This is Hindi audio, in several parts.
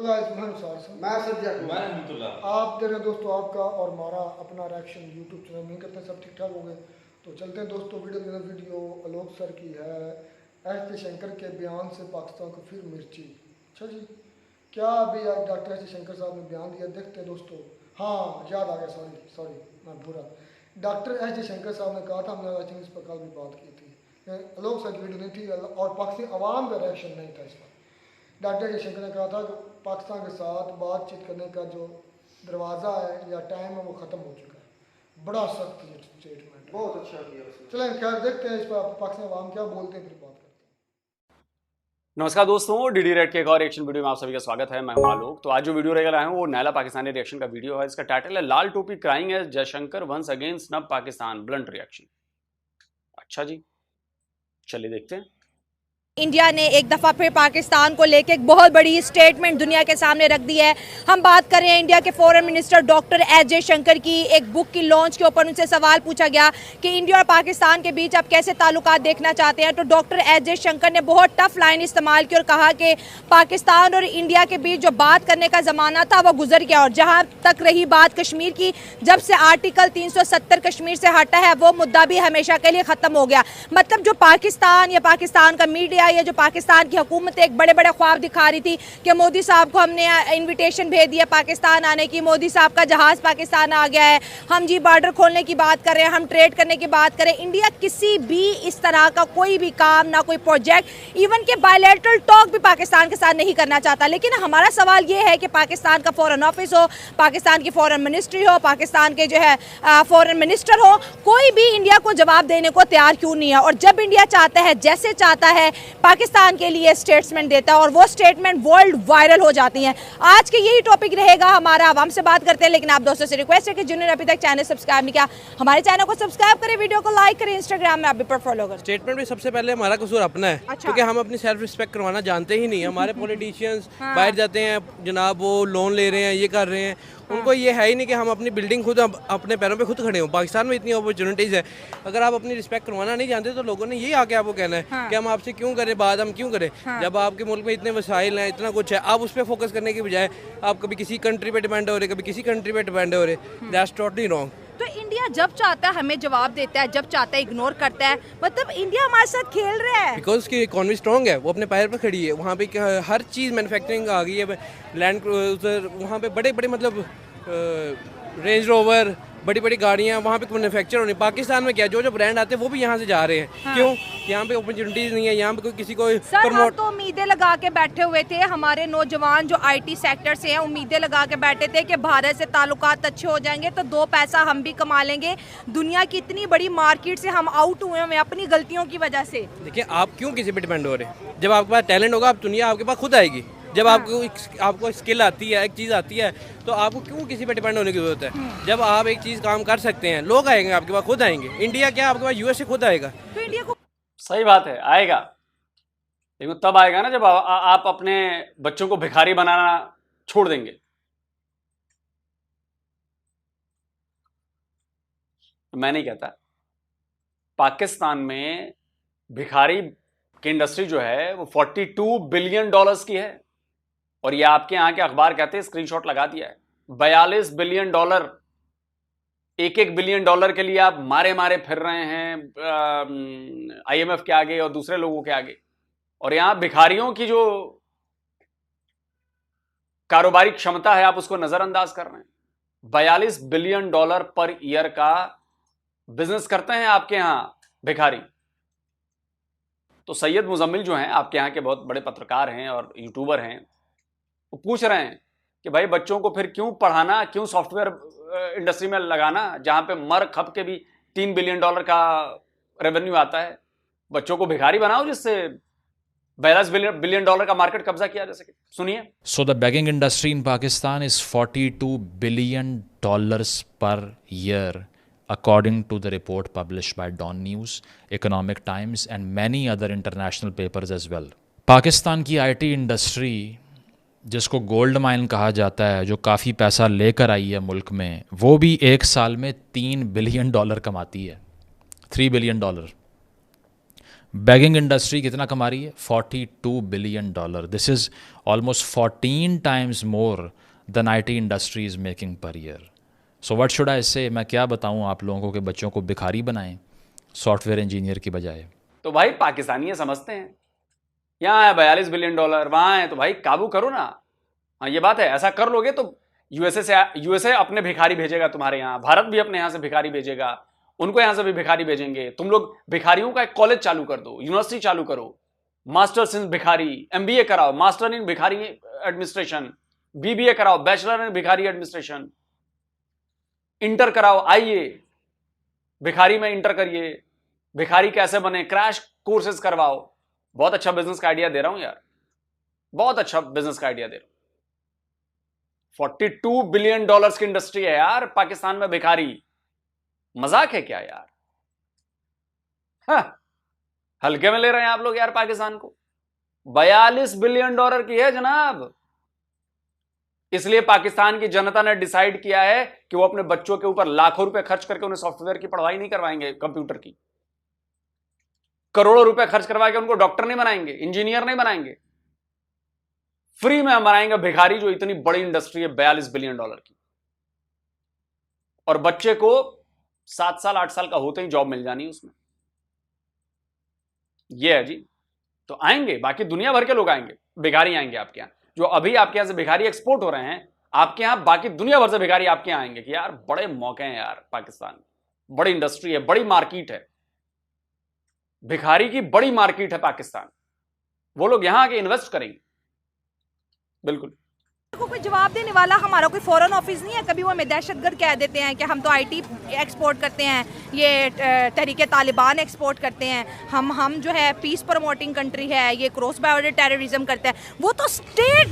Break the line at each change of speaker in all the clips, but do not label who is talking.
गाइस मैं अनुसार से
मैं सज्जा
मैं रहमतुल्लाह।
आप दे रहे दोस्तों आपका और हमारा अपना रिएक्शन यूट्यूब चैनल में करते हैं, सब ठीक ठाक हो गए तो चलते हैं दोस्तों। वीडियो आलोक सर की है, एस जयशंकर के बयान से पाकिस्तान को फिर मिर्ची। अच्छा जी, क्या अभी आज डॉक्टर एस जयशंकर साहब ने बयान दिया, देखते हैं दोस्तों। हाँ याद आ गया, सॉरी मैं भूला। डॉक्टर एस जयशंकर साहब ने कहा था, हमने आई थिंक इस पर कल भी बात की थी, आलोक सर की वीडियो नहीं थी और पाकिस्तानी अवाम का रिएक्शन नहीं था इस पर। डॉक्टर जयशंकर ने कहा था कि पाकिस्तान के साथ बातचीत करने का जो दरवाज़ा है या टाइम है वो ख़त्म हो चुका है। बड़ा सख्त स्टेटमेंट,
बहुत अच्छा किया उसने।
चलें खैर देखते हैं इस पर पाकिस्तान अवाम क्या बोलते हैं, फिर बात करते हैं।
नमस्कार दोस्तों, डीडी रेड के एक और रिएक्शन वीडियो में आप सभी का स्वागत है। मैं हूं आलोक। तो आज जो वीडियो रहेगा वो नैला पाकिस्तानी रिएक्शन का वीडियो है। इसका टाइटल है लाल टोपी crying as Jaishankar once again snub Pakistan blunt reaction. अच्छा जी, चलिए देखते हैं।
इंडिया ने एक दफ़ा फिर पाकिस्तान को लेकर एक बहुत बड़ी स्टेटमेंट दुनिया के सामने रख दी है। हम बात कर रहे हैं इंडिया के foreign minister doctor S Jaishankar की। एक बुक की लॉन्च के ऊपर उनसे सवाल पूछा गया कि इंडिया और पाकिस्तान के बीच आप कैसे ताल्लुकात देखना चाहते हैं, तो डॉक्टर एस जयशंकर ने बहुत टफ लाइन इस्तेमाल की और कहा कि पाकिस्तान और इंडिया के बीच जो बात करने का ज़माना था वो गुजर गया। और जहाँ तक रही बात कश्मीर की, जब से आर्टिकल 370 कश्मीर से हटा है वो मुद्दा भी हमेशा के लिए ख़त्म हो गया। मतलब जो पाकिस्तान या पाकिस्तान का मीडिया, ये जो पाकिस्तान की हुकूमत एक बड़े बड़े ख्वाब दिखा रही थी कि मोदी साहब को हमने इनविटेशन भेज दिया पाकिस्तान आने की, मोदी साहब का जहाज़ पाकिस्तान आ गया है, हम जी बॉर्डर खोलने की बात कर रहे हैं, हम ट्रेड करने की बात करें। इंडिया किसी भी इस तरह का कोई भी काम, ना कोई प्रोजेक्ट, इवन के बायलैटरल टॉक भी पाकिस्तान के साथ नहीं करना चाहता। लेकिन हमारा सवाल ये है कि पाकिस्तान का फॉरेन ऑफिस हो, पाकिस्तान की फॉरेन मिनिस्ट्री हो, पाकिस्तान के जो है फॉरेन मिनिस्टर हो, कोई भी इंडिया को जवाब देने को तैयार क्यों नहीं है। और जब इंडिया चाहता है, जैसे चाहता है, पाकिस्तान के लिए स्टेटमेंट देता है और वो स्टेटमेंट वर्ल्ड वायरल हो जाती हैं। आज के यही टॉपिक रहेगा हमारा, आवाम से बात करते हैं। लेकिन आप दोस्तों से रिक्वेस्ट है कि जिन्होंने अभी तक चैनल सब्सक्राइब नहीं किया, हमारे चैनल को सब्सक्राइब करें, वीडियो को लाइक करें, इंस्टाग्राम में आप भी पर फॉलो करें।
स्टेटमेंट भी सबसे पहले हमारा कसूर अपना है।
अच्छा।
क्योंकि हम अपनी सेल्फ रिस्पेक्ट करवाना जानते ही नहीं। हमारे पॉलिटिशियंस बाहर जाते हैं जनाब, वो लोन ले रहे हैं, ये कर रहे हैं, उनको ये है ही नहीं कि हम अपनी बिल्डिंग खुद अपने पैरों पे खुद खड़े हों। पाकिस्तान में इतनी अपॉर्चुनिटीज़ है, अगर आप अपनी रिस्पेक्ट करवाना नहीं जानते तो लोगों ने ये आके आपको कहना है कि हम आपसे क्यों करें बात, हम क्यों करें। जब आपके मुल्क में इतने वसाइल हैं, इतना कुछ है, आप उस पर फोकस करने की बजाय आप कभी किसी कंट्री पे डिपेंड हो रहे, कभी किसी कंट्री पे डिपेंड हो रहे, दैट्स टोटली रॉन्ग।
तो इंडिया जब चाहता है हमें जवाब देता है, जब चाहता है इग्नोर करता है। मतलब इंडिया हमारे साथ खेल रहा है
बिकॉज उसकी इकॉनमी स्ट्रॉन्ग है, वो अपने पैर पर खड़ी है। वहाँ पे हर चीज़ मैन्युफैक्चरिंग आ गई है, लैंड क्रूजर, वहाँ पे बड़े बड़े मतलब रेंज रोवर, बड़ी बड़ी गाड़ियाँ वहाँ पे मैन्युफैक्चर होनी। पाकिस्तान में क्या, जो जो ब्रांड आते हैं वो भी यहाँ से जा रहे हैं। हाँ। क्यों? यहाँ पे अपॉर्चुनिटीज़ नहीं है, यहाँ पे कोई किसी को
प्रमोट। तो उम्मीदें लगा के बैठे हुए थे हमारे नौजवान जो आईटी सेक्टर से हैं, उम्मीदें लगा के बैठे थे कि भारत से ताल्लुकात अच्छे हो जाएंगे तो दो पैसा हम भी कमा लेंगे। दुनिया की इतनी बड़ी मार्केट से हम आउट हुए हैं अपनी गलतियों की वजह से।
देखिए, आप क्यों किसी पे डिपेंड हो रहे हैं? जब आपके पास टैलेंट होगा, आप दुनिया आपके पास खुद आएगी। जब आपको स्किल आती है, एक चीज़ आती है, तो आपको क्यों किसी पे डिपेंड होने की जरूरत है? जब आप एक चीज़ काम कर सकते हैं, लोग आएंगे आपके पास, खुद आएंगे। इंडिया क्या, आपके पास यूएस से खुद आएगा।
तो इंडिया को
सही बात है, आएगा, लेकिन तब आएगा ना जब आप अपने बच्चों को भिखारी बनाना छोड़ देंगे। मैं नहीं कहता, पाकिस्तान में भिखारी की इंडस्ट्री जो है वो $42 बिलियन की है। और ये आपके यहां के अखबार कहते हैं, स्क्रीनशॉट लगा दिया है, $42 बिलियन। $1 बिलियन के लिए आप मारे मारे फिर रहे हैं IMF के आगे और दूसरे लोगों के आगे। और यहां भिखारियों की जो कारोबारी क्षमता है आप उसको नजरअंदाज कर रहे हैं। $42 बिलियन पर ईयर का बिजनेस करते हैं आपके यहां भिखारी। तो सैयद मुजम्मिल जो हैं, आपके यहाँ के बहुत बड़े पत्रकार हैं और यूट्यूबर हैं, वो पूछ रहे हैं कि भाई बच्चों को फिर क्यों पढ़ाना, क्यों सॉफ्टवेयर इंडस्ट्री में लगाना, जहाँ पे मर खप के भी $3 बिलियन का रेवेन्यू आता है। बच्चों को भिखारी बनाओ जिससे $42 बिलियन का मार्केट कब्जा किया जा सके। सुनिए।
So the begging industry in Pakistan is $42 billion per year, according to the report published by Dawn News, Economic Times and many other international papers as well. Pakistan की आईटी इंडस्ट्री, जिसको गोल्ड माइन कहा जाता है, जो काफ़ी पैसा लेकर आई है मुल्क में, वो भी एक साल में $3 बिलियन कमाती है। $3 बिलियन। बैगिंग इंडस्ट्री कितना कमा रही है? $42 billion. This is almost 14 times more than IT industry is making per year. So what should I से? मैं क्या बताऊं आप लोगों को कि बच्चों को भिखारी बनाएं सॉफ्टवेयर इंजीनियर की बजाय?
तो भाई पाकिस्तानी ये समझते हैं, यहाँ है $42 बिलियन, वहां है, तो भाई काबू करो ना. हाँ ये बात है, ऐसा कर लोगे तो यूएसए अपने भिखारी भेजेगा तुम्हारे यहाँ, भारत भी अपने यहाँ से भिखारी भेजेगा, उनको यहाँ से भी भिखारी भेजेंगे. तुम लोग भिखारियों का एक कॉलेज चालू कर दो, यूनिवर्सिटी चालू करो, मास्टर्स इन भिखारी, MBA कराओ, मास्टर इन भिखारी एडमिनिस्ट्रेशन, BBA कराओ, बैचलर इन भिखारी एडमिनिस्ट्रेशन, इंटर कराओ, आइए भिखारी में इंटर करिए, भिखारी कैसे बने, क्रैश कोर्सेज करवाओ. बहुत अच्छा बिजनेस का आइडिया दे रहा हूं यार, बहुत अच्छा बिजनेस का आइडिया दे रहा हूं. $42 बिलियन की इंडस्ट्री है यार पाकिस्तान में भिखारी. मजाक है क्या यार? हाँ, हल्के में ले रहे हैं आप लोग यार पाकिस्तान को. $42 बिलियन की है जनाब. इसलिए पाकिस्तान की जनता ने डिसाइड किया है कि वो अपने बच्चों के ऊपर लाखों रुपए खर्च करके उन्हें सॉफ्टवेयर की पढ़ाई नहीं करवाएंगे, कंप्यूटर की. करोड़ों रुपए खर्च करवा के उनको डॉक्टर नहीं बनाएंगे, इंजीनियर नहीं बनाएंगे. फ्री में हम बनाएंगे भिखारी, जो इतनी बड़ी इंडस्ट्री है $42 बिलियन की. और बच्चे को 7 साल 8 साल का होते ही जॉब मिल जानी उसमें. यह है जी. तो आएंगे, बाकी दुनिया भर के लोग आएंगे, भिखारी आएंगे आपके यहां. जो अभी आपके यहां से भिखारी एक्सपोर्ट हो रहे हैं आपके यहां, बाकी दुनिया भर से भिखारी आपके यहां आएंगे कि यार बड़े मौके हैं यार पाकिस्तान, बड़ी इंडस्ट्री है, बड़ी मार्केट है, भिखारी की बड़ी मार्केट है पाकिस्तान. वो लोग यहां आके इन्वेस्ट करेंगे. बिल्कुल.
को कोई जवाब देने वाला हमारा कोई फॉरेन ऑफिस नहीं है. कभी वो हमें दहशतगर्द कह देते हैं कि हम तो IT एक्सपोर्ट करते हैं, ये तहरीके तालिबान एक्सपोर्ट करते हैं, हम जो है पीस प्रमोटिंग कंट्री है, ये क्रॉस बॉर्डर टेररिज्म करते हैं. वो तो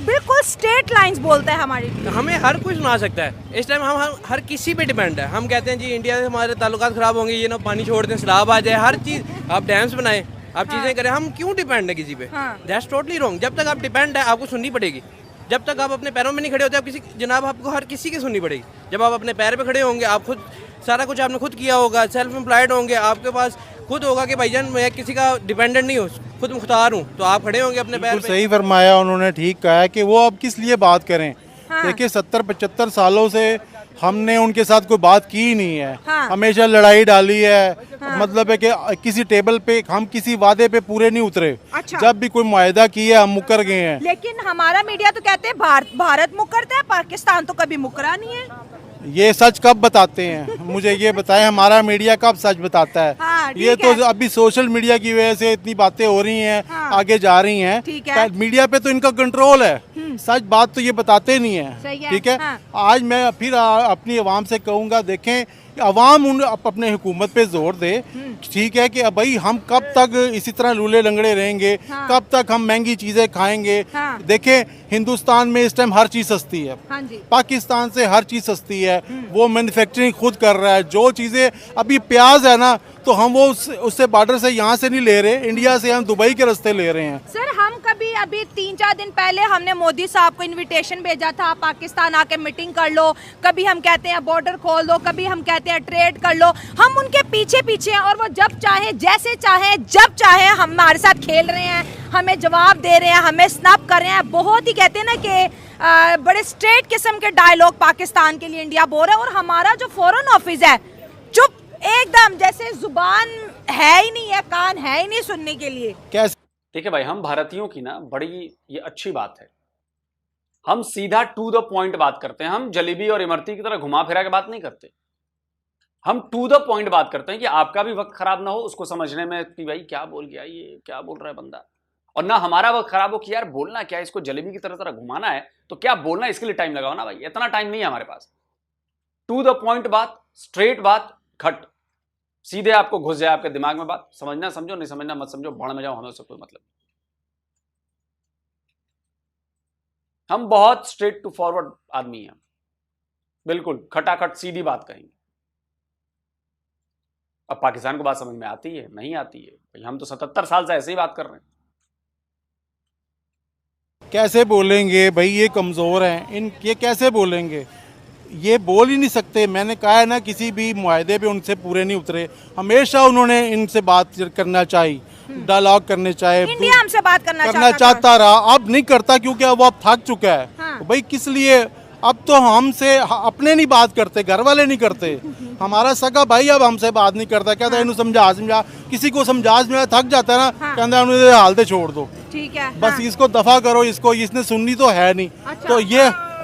बिल्कुल स्टेट लाइंस बोलता है हमारी.
हमें हर कुछ सुना सकता है. इस टाइम हम हर किसी पे डिपेंड है. हम कहते हैं जी इंडिया से हमारे ताल्लुकात खराब होंगे, ये ना पानी छोड़ दें, सैलाब आ जाए, हर चीज़ आप डैम्स बनाएं, आप चीज़ें करें. हम क्यों डिपेंड है किसी पे? That's totally wrong. जब तक आप डिपेंड है आपको सुननी पड़ेगी. जब तक आप अपने पैरों में नहीं खड़े होते, आप किसी जनाब आपको हर किसी की सुननी पड़ेगी. जब आप अपने पैर पे खड़े होंगे, आप खुद सारा कुछ आपने खुद किया होगा, सेल्फ एम्प्लॉयड होंगे, आपके पास खुद होगा कि भाईजान मैं किसी का डिपेंडेंट नहीं हूँ, खुद मुख्तार हूँ, तो आप खड़े होंगे अपने पैर पे.
सही फरमाया उन्होंने, ठीक कहा है कि वो अब किस लिए बात करें. देखिए 70-75 सालों से हमने उनके साथ कोई बात की ही नहीं है. हमेशा लड़ाई डाली है. मतलब है कि किसी टेबल पे हम किसी वादे पे पूरे नहीं उतरे. जब भी कोई मुआहदा किया हम मुकर गए हैं.
लेकिन हमारा मीडिया तो कहते हैं भारत मुकरता है, पाकिस्तान तो कभी मुकरा नहीं है.
ये सच कब बताते हैं? मुझे ये बताएं, हमारा मीडिया कब सच बताता है? ये तो अभी सोशल मीडिया की वजह से इतनी बातें हो रही हैं, आगे जा रही हैं. मीडिया पे तो इनका कंट्रोल है. सच बात तो ये बताते नहीं है. ठीक है. आज मैं फिर अपनी आवाम से कहूँगा, देखें अवाम उन अपने हुकूमत पे जोर दे. ठीक है कि भाई हम कब तक इसी तरह लूले लंगड़े रहेंगे? कब तक हम महंगी चीजें खाएंगे? देखें हिंदुस्तान में इस टाइम हर चीज सस्ती है. पाकिस्तान से हर चीज सस्ती है. वो मैन्युफैक्चरिंग खुद कर रहा है. जो चीजें अभी प्याज है ना, तो हम वो उससे बॉर्डर से यहाँ से नहीं ले रहे, इंडिया से हम दुबई के रास्ते ले रहे हैं.
सर हम कभी अभी 3-4 दिन पहले हमने मोदी साहब को इनविटेशन भेजा था, पाकिस्तान आके मीटिंग कर लो. कभी हम कहते हैं बॉर्डर खोल दो, कभी हम कहते हैं ट्रेड कर लो. हम उनके पीछे पीछे हैं और वो जब चाहे, जैसे चाहे, जब चाहे हमारे साथ खेल रहे हैं, हमें जवाब दे रहे हैं, हमें स्नैप कर रहे हैं. बहुत ही कहते हैं ना कि बड़े स्ट्रेट किस्म के डायलॉग पाकिस्तान के लिए इंडिया बोल रहा है. और हमारा जो फॉरेन ऑफिस है चुप एकदम, जैसे जुबान है ही नहीं है, कान है ही नहीं सुनने के लिए.
कैसे?
ठीक है भाई, हम भारतीयों की ना बड़ी ये अच्छी बात है, हम सीधा टू द पॉइंट बात करते हैं. हम जलेबी और इमरती की तरह घुमा फिरा के बात नहीं करते. हम टू द पॉइंट बात करते हैं कि आपका भी वक्त खराब ना हो उसको समझने में कि भाई क्या बोल गया, ये क्या बोल रहा है बंदा, और ना हमारा वक्त खराब हो कि यार बोलना क्या है, इसको जलेबी की तरह घुमाना है तो क्या बोलना है, इसके लिए टाइम लगाओ ना भाई. इतना टाइम नहीं है हमारे पास. टू द पॉइंट बात, स्ट्रेट बात, खट सीधे आपको घुस जाए आपके दिमाग में बात. समझना समझो, नहीं समझना मत समझो, भाड़ में जाओ, हमें उससे कोई मतलब. हम बहुत स्ट्रेट टू फॉरवर्ड आदमी हैं, बिल्कुल खटाखट सीधी बात कहेंगे. अब पाकिस्तान को बात समझ में आती है नहीं आती है भाई, हम तो 77 साल से ऐसे ही बात कर रहे हैं.
कैसे बोलेंगे भाई, ये कमज़ोर हैं, ये कैसे बोलेंगे? ये बोल ही नहीं सकते. मैंने कहा है ना, किसी भी मुआहदे पे उनसे पूरे नहीं उतरे. हमेशा उन्होंने इनसे बात करना चाहिए. डायलॉग करने चाहे,
इंडिया हमसे बात करना
चाहता रहा, अब नहीं करता क्योंकि अब वो थक चुका है।
हाँ।
भाई किस लिए, अब तो हमसे अपने नहीं बात करते, घर वाले नहीं करते, हमारा सगा भाई अब हमसे बात नहीं करता, कहता है इन्हें समझा, किसी को समझा थक जाता है ना, कहता है इन्हें हाल दे छोड़ दो,
ठीक है,
बस इसको दफा करो, इसको इसने सुननी तो है नहीं।
अच्छा,
तो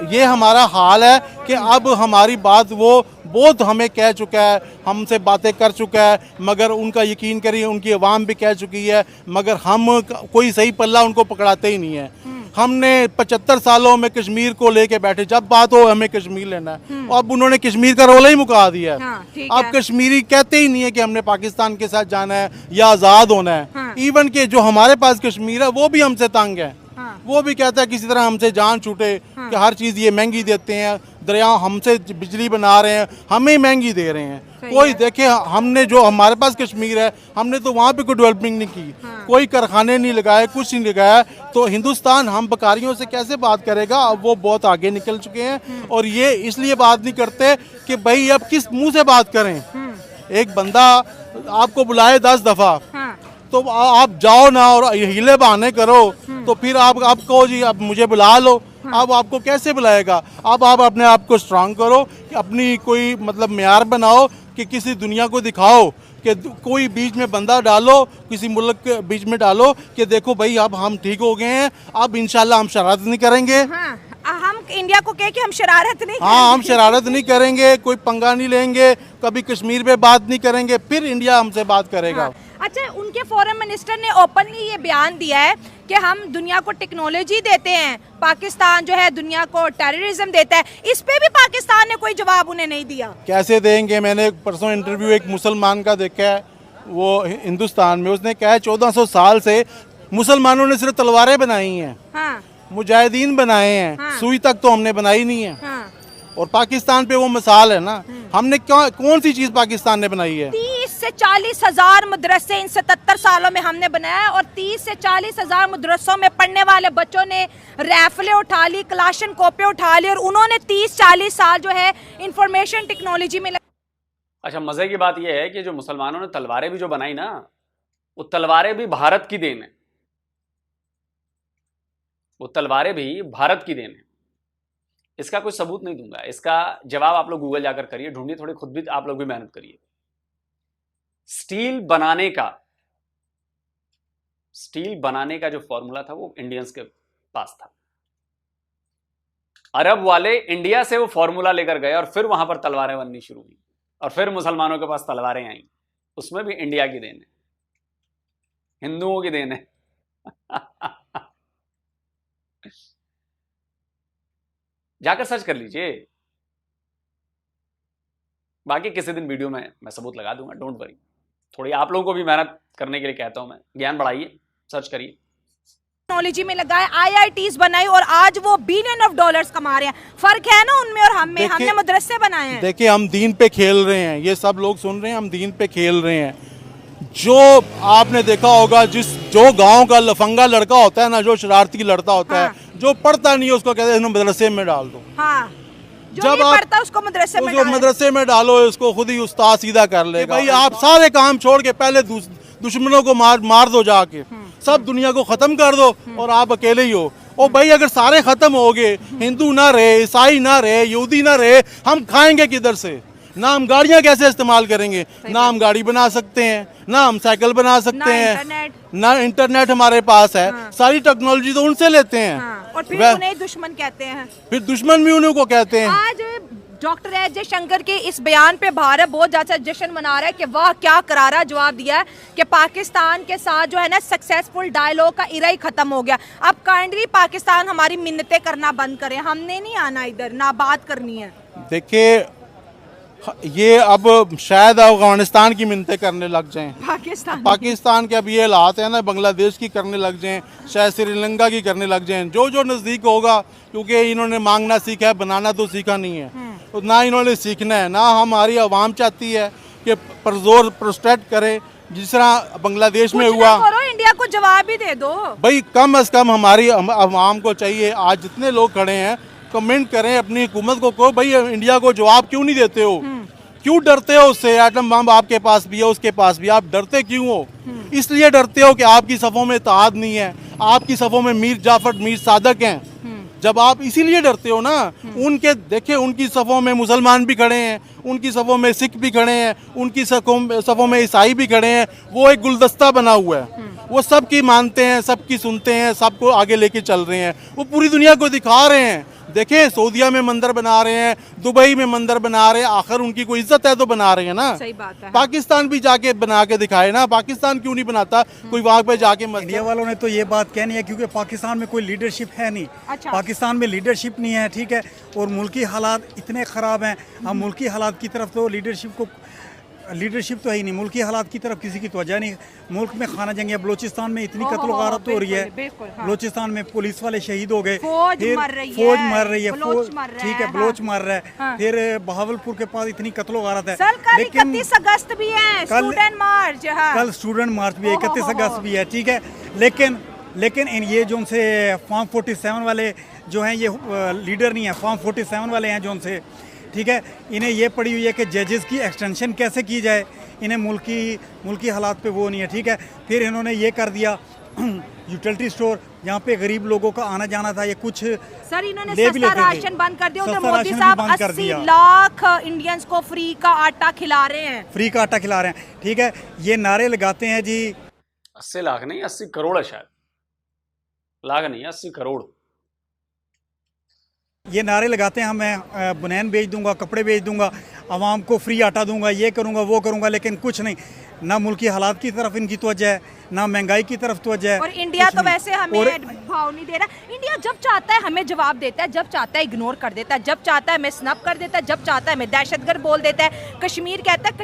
ये हमारा हाल है कि अब हमारी बात वो बहुत हमें कह चुका है, हमसे बातें कर चुका है, मगर उनका यकीन करिए उनकी आवाम भी कह चुकी है, मगर हम कोई सही पल्ला उनको पकड़ाते ही नहीं है। हमने 75 सालों में कश्मीर को लेके बैठे, जब बात हो हमें कश्मीर लेना है, अब उन्होंने कश्मीर का रोला ही मुका दिया है। अब कश्मीरी कहते ही नहीं है कि हमने पाकिस्तान के साथ जाना है या आज़ाद होना है। इवन के जो हमारे पास कश्मीर है वो भी हमसे तंग है, वो भी कहता है किसी तरह हमसे जान छूटे, कि हर चीज़ ये महंगी देते हैं, दरिया हमसे बिजली बना रहे हैं, हमें महंगी दे रहे हैं। कोई देखे, हमने जो हमारे पास कश्मीर है, हमने तो वहाँ पे कोई डेवलपमेंट नहीं की, कोई कारखाने नहीं लगाए, कुछ नहीं लगाया, तो हिंदुस्तान हम बकारियों से कैसे बात करेगा। अब वो बहुत आगे निकल चुके हैं और ये इसलिए बात नहीं करते कि भाई अब किस मुंह से बात करें। एक बंदा आपको बुलाए 10 दफा, तो आप जाओ ना और हीले बहाने करो, तो फिर आप कहो जी अब मुझे बुला लो, अब आपको कैसे बुलाएगा। अब आप अपने आप को स्ट्रांग करो, अपनी कोई मतलब मेयार बनाओ कि किसी दुनिया को दिखाओ कि कोई बीच में बंदा डालो, किसी मुल्क के बीच में डालो कि देखो भाई अब हम ठीक हो गए हैं, अब इंशाल्लाह हम शरारत नहीं करेंगे।
हम इंडिया को कहे कि हम शरारत नहीं करेंगे।
हम शरारत नहीं करेंगे, कोई पंगा नहीं लेंगे, कभी कश्मीर पे बात नहीं करेंगे, फिर इंडिया हमसे बात करेगा।
अच्छा, उनके फॉरेन मिनिस्टर ने ओपनली ये बयान दिया है कि हम दुनिया को टेक्नोलॉजी देते हैं, पाकिस्तान जो है दुनिया को टेररिज्म देता है। इस पे भी पाकिस्तान ने कोई जवाब उन्हें नहीं दिया।
कैसे देंगे। मैंने परसों इंटरव्यू एक मुसलमान का देखा है, वो हिंदुस्तान में, उसने कहा है 1400 साल से मुसलमानों ने सिर्फ तलवारें बनाई हैं, मुजाहिदीन बनाए हैं, सुई तक तो हमने बनाई नहीं है। और पाकिस्तान पे वो मिसाल है ना, हमने कौन सी चीज पाकिस्तान ने बनाई है।
30 से 40 हजार मदरसे इन 77 सालों में हमने बनाया, और 30 से 40 हजार मदरसों में पढ़ने वाले बच्चों ने राइफलें उठा ली, कलाशन कोपे उठा ली, और उन्होंने 30-40 साल जो है इंफॉर्मेशन टेक्नोलॉजी में
अच्छा, मजे की बात यह है कि जो मुसलमानों ने तलवारें भी जो बनाई ना, वो तलवारें भी भारत की देन है, वो तलवारें भी भारत की देन है। इसका कोई सबूत नहीं दूंगा, इसका जवाब आप लोग गूगल जाकर करिए, ढूंढिए, थोड़ी खुद भी आप लोग भी मेहनत करिए। स्टील बनाने का जो फॉर्मूला था वो इंडियंस के पास था। अरब वाले इंडिया से वो फॉर्मूला लेकर गए और फिर वहां पर तलवारें बननी शुरू हुई, और फिर मुसलमानों के पास तलवारें आई। उसमें भी इंडिया की देन है, हिंदुओं की देन है। जाकर सर्च कर लीजिए, बाकी किसी दिन वीडियो में मैं सबूत लगा दूंगा, डोंट वरी। थोड़ी आप लोगों को भी मेहनत करने के लिए कहता हूं मैं, ज्ञान बढ़ाइए, सर्च करिए।
टेक्नोलॉजी में लगाए, IITs बनाई, और आज वो $billions of dollars कमा रहे हैं। फर्क है ना उनमें और हम में, हमने मदरसे बनाए हैं।
देखिए हम दीन पे खेल रहे हैं, ये सब लोग सुन रहे हैं, हम दीन पे खेल रहे हैं। जो आपने देखा होगा, जो गांव का लफंगा लड़का होता है ना, जो शरारती लड़का होता है, जो पढ़ता नहीं है, उसको कहते हैं मदरसे में डाल दो।
जो नहीं पढ़ता उसको मदरसे में डालो,
उसको खुद ही उस्ताद सीधा कर लेगा। भाई आप सारे काम छोड़ के पहले दुश्मनों को मार दो, जाके सब दुनिया को खत्म कर दो और आप अकेले ही हो। और भाई अगर सारे खत्म हो गए, हिंदू ना रहे, ईसाई ना रहे, यहूदी ना रहे, हम खाएंगे किधर से? ना हम गाड़ियां कैसे इस्तेमाल करेंगे? ना हम गाड़ी बना सकते हैं, ना हम साइकिल बना सकते हैं, ना इंटरनेट हमारे पास है। सारी टेक्नोलॉजी तो उनसे लेते हैं,
और फिर उन्हें दुश्मन कहते हैं,
फिर दुश्मन भी उन्हीं को कहते हैं।
आज डॉक्टर एस जयशंकर के इस बयान पे भारत बहुत ज्यादा जश्न मना रहा है कि वाह क्या करारा जवाब दिया है कि पाकिस्तान के साथ जो है ना सक्सेसफुल डायलॉग का इरा ही खत्म हो गया। अब काइंडली पाकिस्तान हमारी मिन्नतें करना बंद करे, हमने नहीं आना इधर, ना बात करनी है।
देखिए ये अब शायद अफगानिस्तान की मिन्नतें करने लग जाएं, पाकिस्तान के अब ये हालात है ना, बांग्लादेश की करने लग जाएं, शायद श्रीलंका की करने लग जाएं, जो नज़दीक होगा, क्योंकि इन्होंने मांगना सीखा है, बनाना तो सीखा नहीं है। तो ना इन्होंने सीखना है, ना हमारी आवाम चाहती है कि परजोर प्रोटेस्ट करे, जिस तरह बांग्लादेश में हुआ।
इंडिया को जवाब ही दे दो
भाई, कम अज कम हमारी आवाम को चाहिए, आज जितने लोग खड़े हैं कमेंट करें अपनी हुकूमत को, कहो भाई इंडिया को जवाब क्यों नहीं देते हो, क्यों डरते हो उससे? एटम बम आपके पास भी है, उसके पास भी, आप डरते क्यों हो? इसलिए डरते हो कि आपकी सफ़ों में इत्तेहाद नहीं है, आपकी सफ़ों में मीर जाफर मीर सादक हैं। जब आप इसीलिए डरते हो ना, उनके देखिए उनकी सफ़ों में मुसलमान भी खड़े हैं, उनकी सफ़ों में सिख भी खड़े हैं, उनकी सफ़ों में ईसाई भी खड़े हैं। वो एक गुलदस्ता बना हुआ है, वो सबकी मानते हैं, सबकी सुनते हैं, सबको आगे लेके चल रहे हैं। वो पूरी दुनिया को दिखा रहे हैं। देखें, सऊदीया में मंदिर बना रहे हैं, दुबई में मंदिर बना रहे हैं, आखिर उनकी कोई इज्जत है तो बना रहे हैं ना।
सही बात है।
पाकिस्तान भी जाके बना के दिखाए ना, पाकिस्तान क्यों नहीं बनाता? कोई वहाँ पे जाके
इंडिया वालों ने तो ये बात कहनी है क्योंकि पाकिस्तान में कोई लीडरशिप है नहीं।
अच्छा।
पाकिस्तान में लीडरशिप नहीं है, ठीक है, और मुल्की हालात इतने ख़राब हैं। हम मुल्की हालात की तरफ तो लीडरशिप तो है ही नहीं, मुल्की हालात की तरफ किसी की तवज्जो नहीं। मुल्क में खाना जंग है, बलूचिस्तान में इतनी कत्ल गारत हो रही है, बलूचिस्तान में पुलिस वाले शहीद हो गए, फिर फौज मर रही है, ठीक है, बलोच मर रहा है, फिर बहावलपुर के पास इतनी कत्ल गारत है।
लेकिन 31 अगस्त भी है, स्टूडेंट मार्च,
कल स्टूडेंट मार्च भी है, 31 अगस्त भी है, ठीक है। लेकिन इन ये जो उनसे फॉर्म 47 वाले जो हैं, ये लीडर नहीं है, फॉर्म 47 वाले हैं जो उनसे, ठीक है, इन्हें ये पड़ी हुई है कि जजेस की एक्सटेंशन कैसे की जाए। इन्हें मुल्की हालात पे वो नहीं है, ठीक है। फिर इन्होंने ये कर दिया यूटिलिटी स्टोर, जहाँ पे गरीब लोगों का आना जाना था, ये कुछ
सर इन्होंने सस्ता राशन बंद कर दिया। उधर मोदी साहब 80 लाख इंडियंस को फ्री का आटा खिला रहे हैं,
ठीक है। ये नारे लगाते हैं जी,
80 लाख नहीं, 80 करोड़ है शायद, लाख नहीं 80 करोड़।
ये नारे लगाते हैं, मैं बुनैन बेच दूंगा, कपड़े बेच दूंगा, आवाम को फ्री आटा दूंगा, ये करूंगा वो करूंगा, लेकिन कुछ नहीं। ना मुल्की हालात की तरफ इनकी तवज्जो है, ना महंगाई की तरफ तवज्जो है।
और इंडिया तो वैसे हमें भाव नहीं दे रहा। इंडिया जब चाहता है हमें जवाब देता है, जब चाहता है इग्नोर कर देता है, जब चाहता है हमें स्नब कर देता है, जब चाहता है हमें दहशतगर्द बोल देता है। कश्मीर कहता है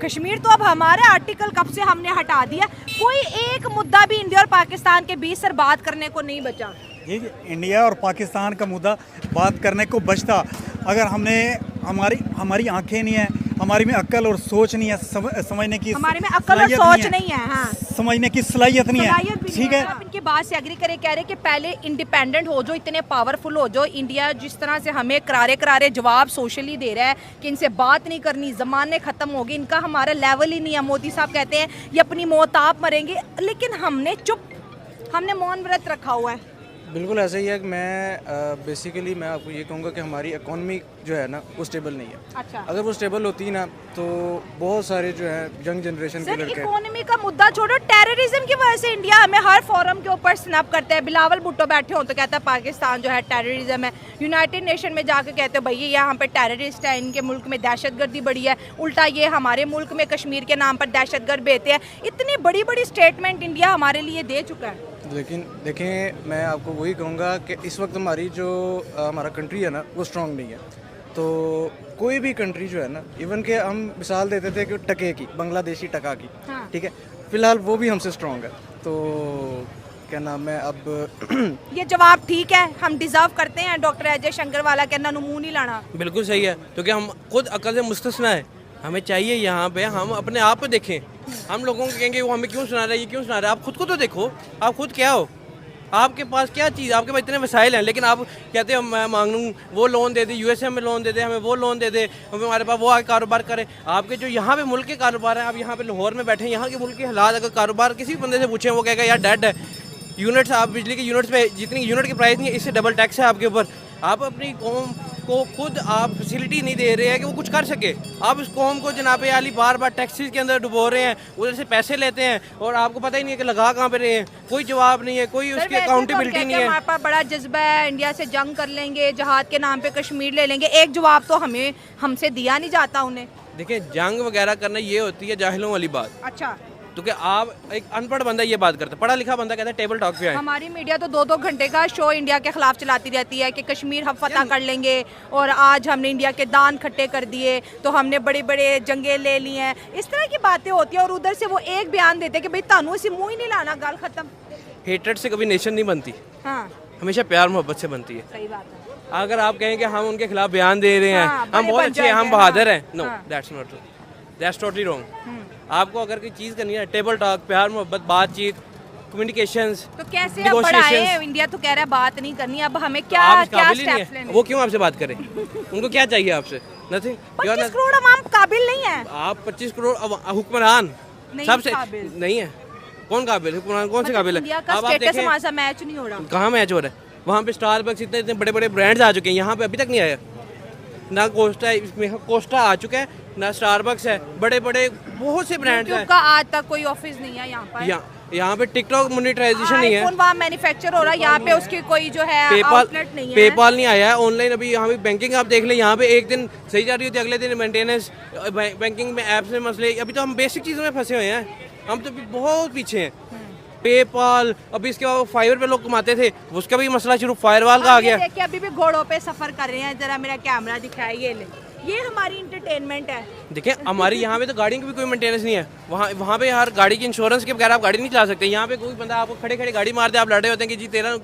कश्मीर तो अब हमारे आर्टिकल कब से हमने हटा दिया। कोई एक मुद्दा भी इंडिया और पाकिस्तान के बीच सर बात करने को नहीं बचा।
इंडिया और पाकिस्तान का मुद्दा बात करने को बचता अगर हमारी आंखें नहीं है, हमारी में अक्ल और सोच नहीं है, समझने की
हमारे में अक्ल और सोच नहीं है, हाँ,
समझने की सलाहियत नहीं है, ठीक है।
आप इनकी बात से एग्री कह रहे कि पहले इंडिपेंडेंट हो जो, इतने पावरफुल हो जो। इंडिया जिस तरह से हमें करारे जवाब सोशली दे रहा है कि इनसे बात नहीं करनी, जमाने खत्म हो गए, इनका हमारा लेवल ही नहीं है। मोदी साहब कहते हैं ये अपनी मौत आप मरेंगे, लेकिन हमने मौन व्रत रखा हुआ है।
बिल्कुल ऐसा ही है कि मैं बेसिकली मैं आपको ये कहूँगा कि हमारी इकॉनमी जो है ना वो स्टेबल नहीं है।
अच्छा।
अगर वो स्टेबल होती ना तो बहुत सारे जो है यंग जनरेशन के लड़के,
इकोनॉमी का मुद्दा छोड़ो, टेररिज्म की वजह से इंडिया हमें हर फोरम के ऊपर स्नैप करता है। बिलावल भुट्टो बैठे हो तो कहता है पाकिस्तान जो है टेररिज्म है, यूनाइटेड नेशन में जाकर कहते हो भैया यहाँ पे टेररिस्ट है, इनके मुल्क में दहशतगर्दी बढ़ी है, उल्टा ये हमारे मुल्क में कश्मीर के नाम पर दहशतगर्द भेजते हैं। इतनी बड़ी बड़ी स्टेटमेंट इंडिया हमारे लिए दे चुका है।
लेकिन देखें मैं आपको वही कहूँगा कि इस वक्त हमारी जो हमारा कंट्री है ना वो स्ट्रॉन्ग नहीं है। तो कोई भी कंट्री जो है ना, इवन के हम मिसाल देते थे कि टके की, बांग्लादेशी टका की,
हाँ।
ठीक है, फिलहाल वो भी हमसे स्ट्रॉन्ग है। तो क्या नाम है अब
ये जवाब ठीक है, हम डिजर्व करते हैं डॉक्टर अजय शंकर वाला कहना मुंह नहीं लाना।
बिल्कुल सही है, क्योंकि हम खुद अकल से मुस्तस्ना है। हमें चाहिए यहाँ पे हम अपने आप पे देखें। हम लोगों को कहेंगे वो हमें क्यों सुना रहा है, ये क्यों सुना रहा है। आप खुद को तो देखो, आप खुद क्या हो, आपके पास क्या चीज़, आपके पास इतने वसाइल हैं, लेकिन आप कहते हो मैं मांगूँ वो लोन दे दे, यूएसए में लोन दे दे, हमें वो लोन दे दे, हमारे पास वो आगे कारोबार करें। आपके जो यहाँ पे मुल्क के कारोबार हैं, आप यहाँ पे लाहौर में बैठे हैं, यहाँ के मुल्क के हालात अगर कारोबार किसी बंदे से पूछें वो कहेगा यार डेड है। यूनिट्स, आप बिजली के यूनिट्स पे जितनी यूनिट की प्राइस नहीं है, इससे डबल टैक्स है आपके ऊपर। आप अपनी कौम को खुद आप फैसिलिटी नहीं दे रहे हैं कि वो कुछ कर सके। आप इस कौम को जनाब आली बार बार टैक्सेस के अंदर डुबो रहे हैं, उधर से पैसे लेते हैं और आपको पता ही नहीं है कि लगा कहाँ पे रहे हैं। कोई जवाब नहीं है, कोई उसकी अकाउंटेबिलिटी नहीं है।
हमारे पास बड़ा जज्बा है, इंडिया से जंग कर लेंगे, जहाद के नाम पे कश्मीर ले लेंगे। एक जवाब तो हमसे दिया नहीं जाता उन्हें।
देखिए जंग वगैरह करना ये होती है जाहिलों वाली बात।
अच्छा,
क्योंकि आप एक अनपढ़ बंदा ये बात करता है, पढ़ा लिखा बंदा कहता है टेबल टॉक पे आए।
हमारी मीडिया तो 2-2 घंटे का शो इंडिया के खिलाफ चलाती रहती है कि कश्मीर हम फतह कर लेंगे और आज हमने इंडिया के दान खट्टे कर दिए तो हमने बड़े बड़े जंगे ले ली हैं। इस तरह की बातें होती हैं और उधर से वो एक बयान देते हैं कि भाई तानू इसी मुँह ही नहीं लाना, गल खत्म।
हेट्रेड से कभी नेशन नहीं बनती,
हाँ,
हमेशा प्यार मोहब्बत से बनती है।
सही बात है।
अगर आप कहें कि हम उनके खिलाफ बयान दे रहे हैं, हम बहुत अच्छे हैं, हम बहादुर हैं, no that's not true, that's totally wrong. आपको अगर कोई चीज़ करनी है, टेबल टॉक, प्यार मोहब्बत, बातचीत, कम्युनिकेशंस,
तो कैसे अब बढ़ाएं? इंडिया तो कह रहा है बात नहीं करनी, अब हमें क्या स्टेप्स लेने?
वो क्यों आपसे बात करें? उनको क्या चाहिए आपसे? नथिंग।
25 करोड़ आवाम काबिल नहीं है।
आप 25 करोड़ हुक्मरान सबसे नहीं है। कौन काबिल? हुक्मरान कौन से काबिल है?
इंडिया का स्टेटस हमारे साथ मैच नहीं हो रहा।
कहाँ मैच हो रहा है? वहाँ पे स्टारबक्स इतने इतने बड़े बड़े ब्रांड्स आ चुके हैं, यहाँ पे अभी तक नहीं आया। ना कोस्टा आ चुका है, ना स्टारबक्स है, बड़े बड़े बहुत से ब्रांड्स हैं।
का आज तक कोई ऑफिस नहीं है यहाँ पर।
यहाँ पे टिकटॉक मोनेटाइजेशन नहीं है।
वहाँ मैन्युफैक्चर हो रहा है, यहाँ पे उसकी कोई जो है आउटलेट नहीं है।
पेपाल नहीं आया है ऑनलाइन अभी। यहाँ पे बैंकिंग आप देख लें, यहाँ पे एक दिन सही जा रही होती है, अगले दिन मेंटेनेंस, बैंकिंग में ऐप्स में मसले। अभी तो हम बेसिक चीज़ों में फंसे हुए हैं, हम तो बहुत पीछे हैं। पेपाल, अभी इसके बाद फाइबर पे लोग कमाते थे, उसका भी मसला शुरू फायरवॉल का आ गया।
देखिए अभी भी घोड़ों पे सफर कर रहे हैं, जरा मेरा कैमरा दिखाए, ये हमारी इंटरटेनमेंट है।
देखिए हमारी यहाँ पे तो गाड़ियों की भी कोई मेंटेनेंस नहीं है। वहाँ पे हर गाड़ी की इंश्योरेंस के बगैर आप गाड़ी नहीं चला सकते। यहाँ पे कोई बंदा आपको खड़े खड़े गाड़ी मारते, आप लड़े होते हैं कि जी तेरा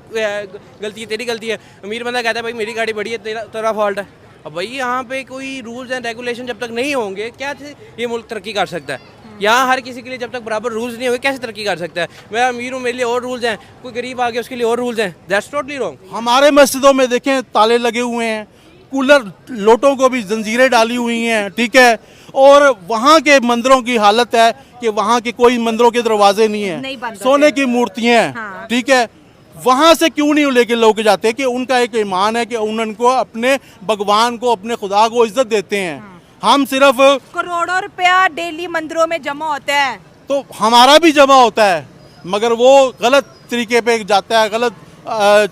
गलती है, तेरी गलती है। अमीर बंदा कहता है भाई मेरी गाड़ी बड़ी है, तेरा फॉल्ट है। अब भाई यहाँ पे कोई रूल्स एंड रेगुलेशन जब तक नहीं होंगे, क्या ये मुल्क तरक्की कर सकता है? यहाँ हर किसी के लिए जब तक बराबर रूल्स नहीं होंगे, कैसे तरक्की कर सकता है? मैं अमीर हूँ, मेरे लिए और रूल्स हैं, कोई गरीब आ गया उसके लिए और रूल्स हैं। That's totally wrong.
हमारे मस्जिदों में देखें ताले लगे हुए हैं, कूलर लोटों को भी जंजीरें डाली हुई हैं, ठीक है। और वहाँ के मंदिरों की हालत है कि वहाँ के कोई मंदिरों के दरवाजे नहीं है, सोने की मूर्तियाँ हैं, ठीक है। वहाँ से क्यों नहीं लेके लोग जाते कि उनका एक ईमान है कि उनको अपने भगवान को, अपने खुदा को इज्जत देते हैं। हम सिर्फ
करोड़ों रुपया डेली मंदिरों में जमा होता है,
तो हमारा भी जमा होता है, मगर वो गलत तरीके पे जाता है, गलत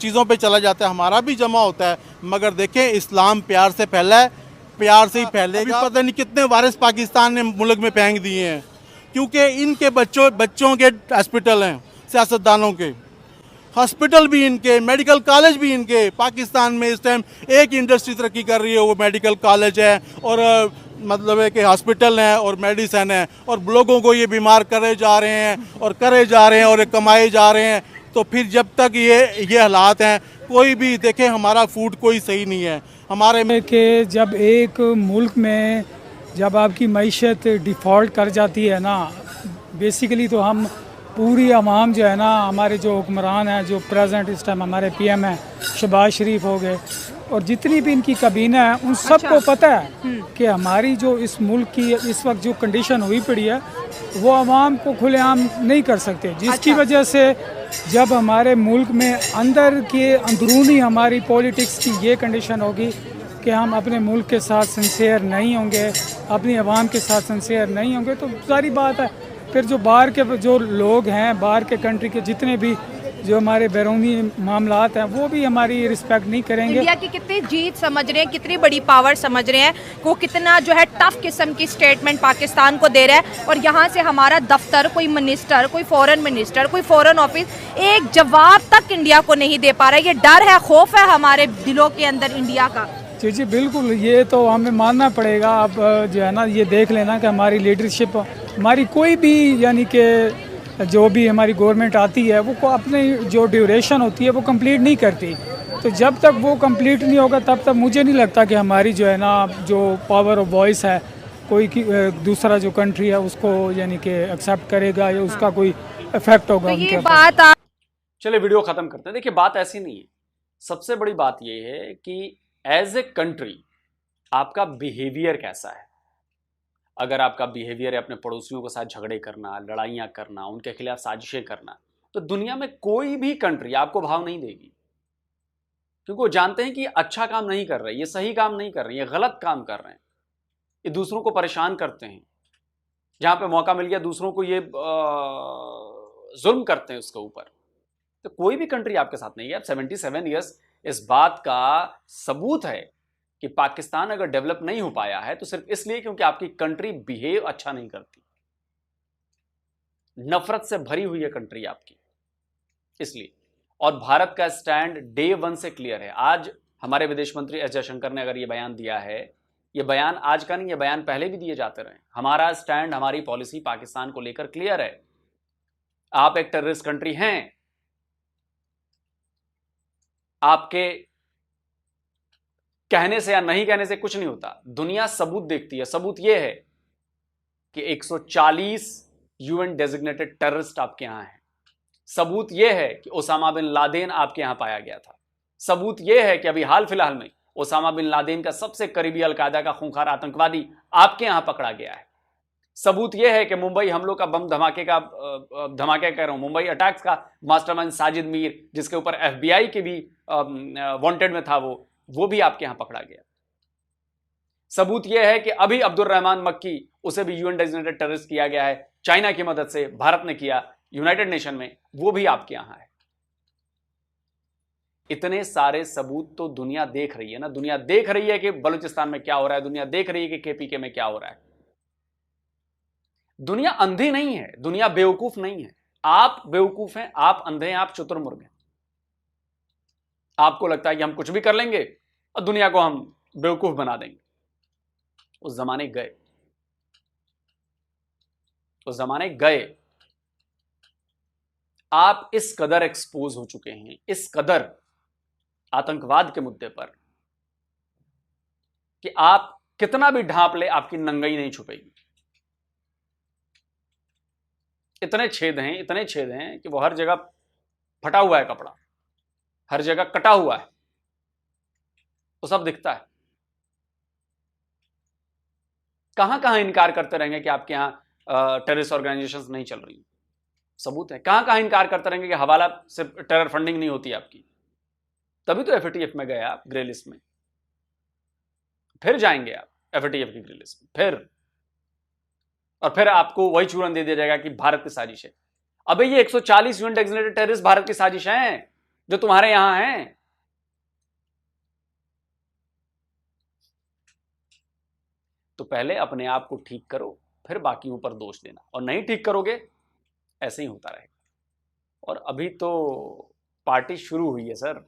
चीज़ों पे चला जाता है। हमारा भी जमा होता है, मगर देखें इस्लाम प्यार से फैला है, प्यार से ही फैलेगा। पता नहीं कितने वायरस पाकिस्तान ने मुल्क में फेंक दिए हैं, क्योंकि इनके बच्चों के हॉस्पिटल हैं, सियासतदानों के हॉस्पिटल भी इनके, मेडिकल कॉलेज भी इनके। पाकिस्तान में इस टाइम एक इंडस्ट्री तरक्की कर रही है, वो मेडिकल कॉलेज है और मतलब है कि हॉस्पिटल है और मेडिसिन है, और लोगों को ये बीमार करे जा रहे हैं और करे जा रहे हैं और कमाए जा रहे हैं। तो फिर जब तक ये हालात हैं, कोई भी देखे हमारा फूड कोई सही नहीं है हमारे में।
कि जब एक मुल्क में जब आपकी मईशत डिफ़ॉल्ट कर जाती है ना, बेसिकली तो हम पूरी आवाम जो है ना, हमारे जो हुक्मरान हैं, जो प्रेजेंट इस टाइम हमारे पीएम हैं शहबाज शरीफ हो गए, और जितनी भी इनकी काबीना है, उन सबको पता है कि हमारी जो इस मुल्क की इस वक्त जो कंडीशन हुई पड़ी है, वो आवाम को खुलेआम नहीं कर सकते, जिसकी वजह से जब हमारे मुल्क में अंदर के अंदरूनी हमारी पॉलिटिक्स की ये कंडीशन होगी कि हम अपने मुल्क के साथ सिंसियर नहीं होंगे, अपनी आवाम के साथ सिंसियर नहीं होंगे, तो सारी बात है फिर जो बाहर के जो लोग हैं, बाहर के कंट्री के जितने भी जो हमारे बैरूनी मामलात हैं, वो भी हमारी रिस्पेक्ट नहीं करेंगे।
इंडिया की कितनी जीत समझ रहे हैं, कितनी बड़ी पावर समझ रहे हैं, वो कितना जो है टफ किस्म की स्टेटमेंट पाकिस्तान को दे रहा है, और यहाँ से हमारा दफ्तर, कोई मिनिस्टर, कोई फॉरेन ऑफिस एक जवाब तक इंडिया को नहीं दे पा रहा है। ये डर है, खौफ है हमारे दिलों के अंदर इंडिया का।
जी बिल्कुल, ये तो हमें मानना पड़ेगा। अब जो है ना, ये देख लेना कि हमारी लीडरशिप, हमारी कोई भी यानी कि जो भी हमारी गवर्नमेंट आती है, वो अपनी जो ड्यूरेशन होती है वो कंप्लीट नहीं करती। तो जब तक वो कंप्लीट नहीं होगा, तब तक मुझे नहीं लगता कि हमारी जो है ना, जो पावर ऑफ वॉइस है, कोई दूसरा जो कंट्री है उसको यानी कि एक्सेप्ट करेगा या उसका कोई इफेक्ट होगा
तो
उनके
ये बात
चलिए वीडियो खत्म करते हैं। देखिए बात ऐसी नहीं है, सबसे बड़ी बात यह है कि एज ए कंट्री आपका बिहेवियर कैसा है। अगर आपका बिहेवियर है अपने पड़ोसियों के साथ झगड़े करना, लड़ाइयाँ करना, उनके खिलाफ साजिशें करना, तो दुनिया में कोई भी कंट्री आपको भाव नहीं देगी, क्योंकि वो जानते हैं कि ये अच्छा काम नहीं कर रहे, ये सही काम नहीं कर रहे, ये गलत काम कर रहे हैं, ये दूसरों को परेशान करते हैं। जहां पे मौका मिल गया दूसरों को ये जुल्म करते हैं उसके ऊपर। तो कोई भी कंट्री आपके साथ नहीं है। अब 77 ईयर्स इस बात का सबूत है कि पाकिस्तान अगर डेवलप नहीं हो पाया है तो सिर्फ इसलिए क्योंकि आपकी कंट्री बिहेव अच्छा नहीं करती, नफरत से भरी हुई है कंट्री आपकी, इसलिए। और भारत का स्टैंड डे 1 से क्लियर है। आज हमारे विदेश मंत्री एस जयशंकर ने अगर यह बयान दिया है, यह बयान आज का नहीं, यह बयान पहले भी दिए जाते रहे। हमारा स्टैंड, हमारी पॉलिसी पाकिस्तान को लेकर क्लियर है। आप एक टेररिस्ट कंट्री हैं, आपके कहने से या नहीं कहने से कुछ नहीं होता, दुनिया सबूत देखती है। सबूत यह है कि 140 यूएन डेजिग्नेटेड टेररिस्ट आपके यहां हैं, सबूत यह है कि ओसामा बिन लादेन आपके यहां पाया गया था। सबूत यह है कि अभी हाल फिलहाल में ओसामा बिन लादेन का सबसे करीबी अलकायदा का खूंखार आतंकवादी आपके यहां पकड़ा गया है। सबूत यह है कि मुंबई हमलों का बम धमाके कह रहा हूं, मुंबई अटैक्स का मास्टरमाइंड साजिद मीर, जिसके ऊपर FBI के भी वांटेड में था, वो भी आपके यहां पकड़ा गया। सबूत यह है कि अभी अब्दुल रहमान मक्की, उसे भी UN डेजिग्नेटेड टेररिस्ट किया गया है, चाइना की मदद से, भारत ने किया यूनाइटेड नेशन में, वो भी आपके यहां है। इतने सारे सबूत तो दुनिया देख रही है ना, दुनिया देख रही है कि बलूचिस्तान में क्या हो रहा है, दुनिया देख रही है कि KPK में क्या हो रहा है। दुनिया अंधी नहीं है, दुनिया बेवकूफ नहीं है। आप बेवकूफ हैं, आप अंधे हैं, आप शुतुरमुर्ग हैं। आपको लगता है कि हम कुछ भी कर लेंगे और दुनिया को हम बेवकूफ बना देंगे। उस जमाने गए, उस जमाने गए। आप इस कदर एक्सपोज हो चुके हैं, इस कदर आतंकवाद के मुद्दे पर, कि आप कितना भी ढांप ले आपकी नंगाई नहीं छुपेगी। इतने छेद हैं, इतने छेद हैं कि वो हर जगह फटा हुआ है कपड़ा, हर जगह कटा हुआ है, वो सब दिखता है। कहां कहां इनकार करते रहेंगे कि आपके यहां टेररिस्ट ऑर्गेनाइजेशंस नहीं चल रही? सबूत है। कहां कहां इनकार करते रहेंगे कि हवाला से टेरर फंडिंग नहीं होती आपकी? तभी तो FATF में गए आप, ग्रे लिस्ट में। फिर जाएंगे आप FATF की ग्रे लिस्ट में, फिर आपको वही चूरन दे दिया जाएगा कि भारत की साजिश है। अबे ये 140 UN डेजिग्नेटेड टेररिस्ट भारत की साजिश हैं जो तुम्हारे यहां हैं। तो पहले अपने आप को ठीक करो, फिर बाकियों पर दोष देना, और नहीं ठीक करोगे ऐसे ही होता रहेगा। और अभी तो पार्टी शुरू हुई है सर।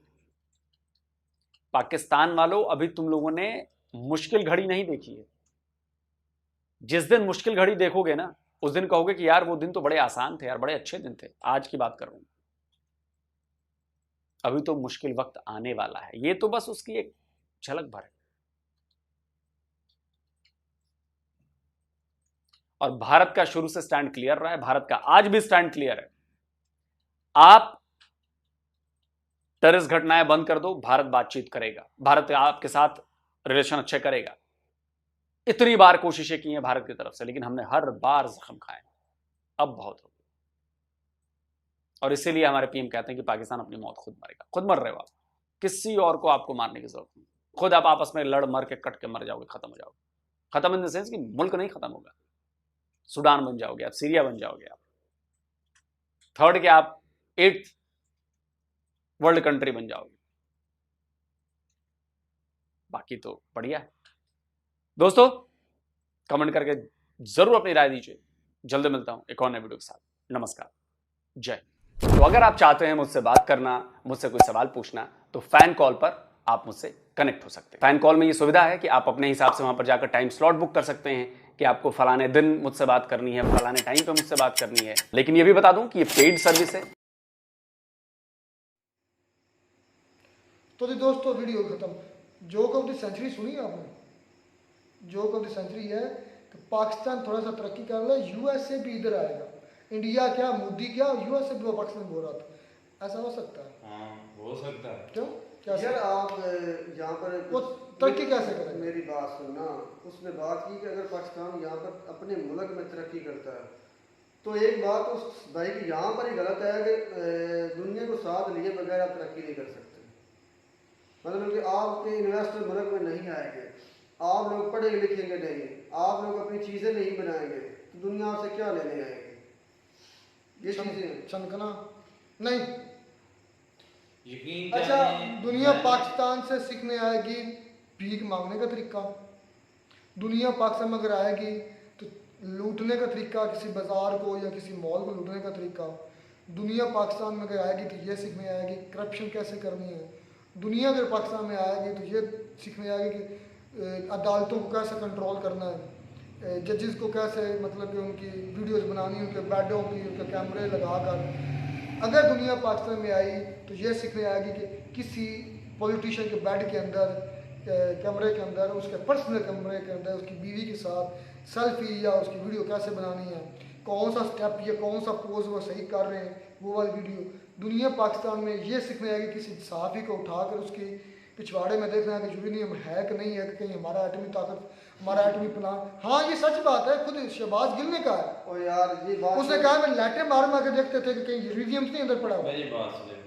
पाकिस्तान वालों, अभी तुम लोगों ने मुश्किल घड़ी नहीं देखी है। जिस दिन मुश्किल घड़ी देखोगे ना, उस दिन कहोगे कि यार वो दिन तो बड़े आसान थे यार, बड़े अच्छे दिन थे। आज की बात कर रहा हूं, अभी तो मुश्किल वक्त आने वाला है। ये तो बस उसकी एक झलक भर है। और भारत का शुरू से स्टैंड क्लियर रहा है, भारत का आज भी स्टैंड क्लियर है। आप टेररिस्ट घटनाएं बंद कर दो, भारत बातचीत करेगा, भारत आपके साथ रिलेशन अच्छे करेगा। इतनी बार कोशिशें की हैं भारत की तरफ से, लेकिन हमने हर बार जख्म खाए। अब बहुत हो गया। और इसीलिए हमारे PM कहते हैं कि पाकिस्तान अपनी मौत खुद मरेगा। खुद मर रहे हो आप, किसी और को आपको मारने की जरूरत नहीं। खुद आप आपस में लड़ मर के कट के मर जाओगे, खत्म हो जाओगे। खत्म इन द सेंस कि मुल्क नहीं खत्म होगा, सूडान बन जाओगे आप, सीरिया बन जाओगे आप, थर्ड के आप 8th वर्ल्ड कंट्री बन जाओगे। बाकी तो बढ़िया है। दोस्तों कमेंट करके जरूर अपनी राय दीजिए। जल्द मिलता हूं एक और नए वीडियो के साथ। नमस्कार, जय। तो अगर आप चाहते हैं मुझसे बात करना, मुझसे कोई सवाल पूछना, तो फैन कॉल पर आप मुझसे कनेक्ट हो सकते हैं। फैन कॉल में ये सुविधा है कि आप अपने हिसाब से वहां पर जाकर टाइम स्लॉट बुक कर सकते हैं कि आपको फलाने दिन मुझसे बात करनी है, फलाने टाइम पे मुझसे बात करनी है। लेकिन ये भी बता दूं कि ये पेड सर्विस है।
तो जी दोस्तों, वीडियो खत्म। जोक ऑफ द सेंचुरी सुनी है आपने? जोक ऑफ द सेंचुरी है कि पाकिस्तान थोड़ा सा तरक्की कर ले, USA भी इधर आएगा। इंडिया क्या, मोदी क्या, USA भी पाकिस्तान बोल रहा था। ऐसा हो सकता है?
हाँ, हो सकता है।
क्यों? क्या
यार आप यहाँ पर
वो तरक्की कैसे करें?
मेरी बात सुनना। उसने बात की कि अगर पाकिस्तान यहाँ पर अपने मुल्क में तरक्की करता है, तो एक बात उस भाई की यहाँ पर ही गलत है कि दुनिया को साथ लिए बगैर आप तरक्की नहीं कर सकते। मतलब कि आपके इन्वेस्टर मुल्क में नहीं आएंगे, आप लोग पढ़े लिखेंगे नहीं, आप लोग अपनी चीज़ें नहीं बनाएंगे, तो दुनिया आपसे क्या लेने आएगी? ये चीज़ें
चमकना नहीं।
यकीन
अच्छा, दुनिया पाकिस्तान से सीखने आएगी भीख मांगने का तरीका। दुनिया पाकिस्तान में अगर आएगी तो लूटने का तरीका, किसी बाजार को या किसी मॉल को लूटने का तरीका। दुनिया पाकिस्तान में अगर आएगी तो ये सीखने आएगी करप्शन कैसे करनी है। दुनिया अगर पाकिस्तान में आएगी तो ये सीखने आएगी कि अदालतों को कैसे कंट्रोल करना है, जजेस को कैसे, मतलब कि उनकी वीडियोस बनानी, उनके बेडों की, उनके कैमरे लगा कर। अगर दुनिया पाकिस्तान में आई तो ये सीखने आएगी कि किसी पॉलिटिशियन के बेड के अंदर, कमरे के अंदर, उसके पर्सनल कमरे के अंदर उसकी बीवी के साथ सेल्फी या उसकी वीडियो कैसे बनानी है, कौन सा स्टेप या कौन सा पोज वो सही कर रहे हैं, वो वाली वीडियो। दुनिया पाकिस्तान में ये सीखने आएगी किसी सहाफ़ी को उठाकर उसके पिछवाड़े में देखना है कि यूरेनियम है कि नहीं है, कि कहीं हमारा एटमी ताकत, हमारा एटमी प्लांट। हाँ ये सच बात है, खुद शहबाज गिल ने कहा है।
और यार ये बात
उसने कहा मैं लाटे मार मार के देखते थे कि कहीं यूरेनियम नहीं अंदर पड़ा हुआ।
मेरी बात सुने,